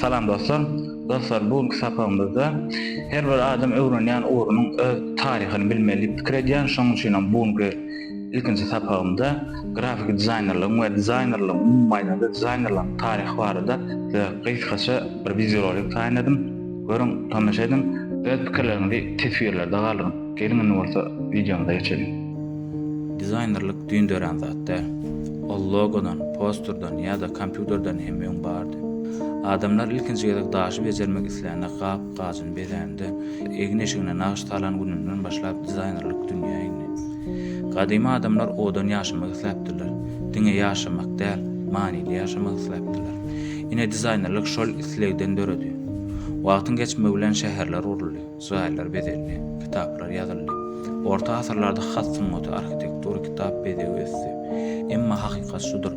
Salam dostlar. Dostlar bu sapamızda her bir adam öwrenýän ugrunun öz taryhyny bilmeli, pikir edýän şoň üçin buňky ilkinji sapamda grafik dizaynerlyk we dizaynerlyk maýnada dizaynerlyk taryhy barada gysgaça bir videorolik taýýandym. Görüň, tamaşa edin, öz pikirlerinizi tesvirlerde galyň. Gelin bolsa videomuza geçelim. Dizaynerlik düýün dören zatda. O logodan, posterdan ýa-da kompýuterden hemmeň bardy. Adamlar ilkinji gezek daşy bejermek isleýände gap-gajyn berende, egin eşigine naqştalan gününden başlap dizaynerlik dünýäni. Gadymy adamlar odan ýaşamak isläpdiler. Diňe ýaşamak däl, manyly ýaşamak isläpdiler. Ine dizaynerlik şol islegden döredi. Wagtyň geçmegi bilen şäherler uruldy, şaýarlar bedelli, kitaplar ýazyldy. Orta asyrlarda hat sunmaty arxitektura kitap bedewi etdi. Emma hakykat şudur.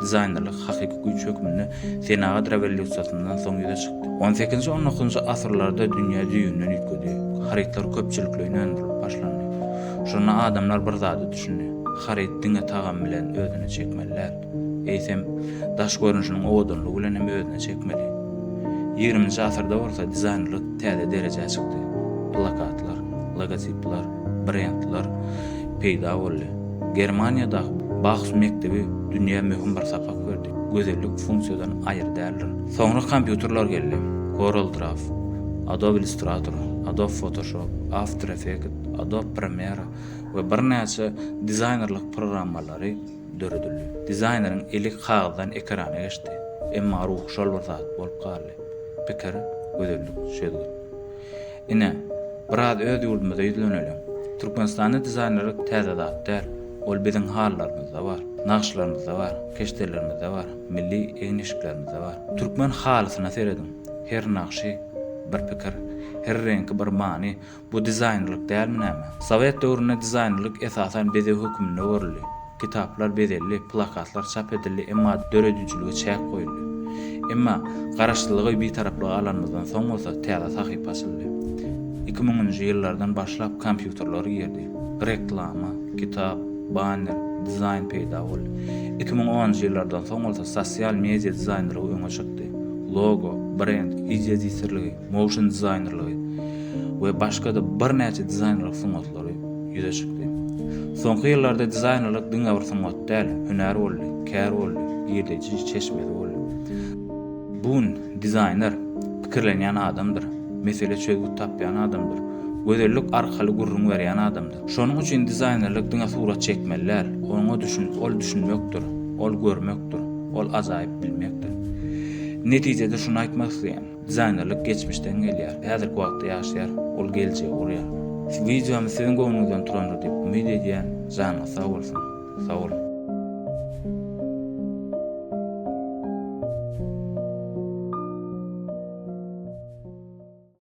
Dizaynerlik hakyky güýç hökmüni senagad rewolýusiýasyndan soň ýüze çykdy. 18-19-njy asyrlarda dünýä düýünden ýitgedi. Haritler köpçülikleýän başlandy. Şonu adamlar bir zady düşündi. Harit diňe tagam bilen özüne çekmeliler. Eýsem daş görünüşiniň odanlygy bilen hem özüne çekmeli. 20-nji asyrda bolsa dizaynerlik täze derejäge çykdy. Plakatlar, logotipler, brendler peýda boldy. Germaniýada Bachs mektebi dünýä möhüm bir sapak berdi. Gözellik funksiýadan aýry däldir. Soňra kompýuterler geldi. CorelDRAW, Adobe Illustrator, Adobe Photoshop, After Effects, Adobe Premiere we birnäçe dizaynerlik programmalary döredildi. Dizaynerin eli kagzdan ekrana geçdi. Emma ruh şol bir zat bolup galdy. Pikir, gözellik şeýle. Ine biraz öz ýurdumyza ýüzlenelim. Türkmenistanda dizaynerlik täze zat däl. Ol bizim hallarymyzda bar, naqşlaryňyzda bar, keşderlerimizde bar, milli eňişiklerimizde bar. Türkmen halysyna seredim. Her naqşy bir pikir, her rengi bir many. Bu dizaynerlik dälmi näme? Sowet döwründe dizaynerlik esasan bedew hökmünde görüldi. Kitaplar bedelli, plakatlar çap edildi, emma döredüjiligi çäk goýuldy. Emma garaşdyrlygy bir taraplyga alanmazdan soň bolsa täze sahyp açyldy. 2000-nji ýyllardan başlap kompýuterler girdi. Reklama, kitap, banner, dizayn peýda boldy. 2010-njy ýyllardan soň bolsa sosial media dizaynery öňe çykdy. Logo, brend, ýa-da motion dizaynerlygy we başga da birnäçe dizaynerlik sungatlary ýüze çykdy. Soňky ýyllarda dizaynerlik diňe bir sungat däl, hünär boldy, kär boldy, ýerleji çeşmeli boldy. Bun dizayner pikirlenýän adamdyr. Mesele çözüp tapýan adamdyr. Gözellik arkaly gurrun berýän adamdyr. Şonuň üçin dizaynerlik diňe surat çekmeliler. Oňa ol düşünmekdir, ol görmekdir, ol azaýyp bilmekdir. Netijede şunu aýtmak isleýän. Dizaynerlik geçmişden gelýär. Häzirki wagtda ýaşaýar, ol geljegi gurýar. Videomy sizin göwnüňizden turandyr diýip umyt edýän. Janyňyz sag bolsun. Sag bolun.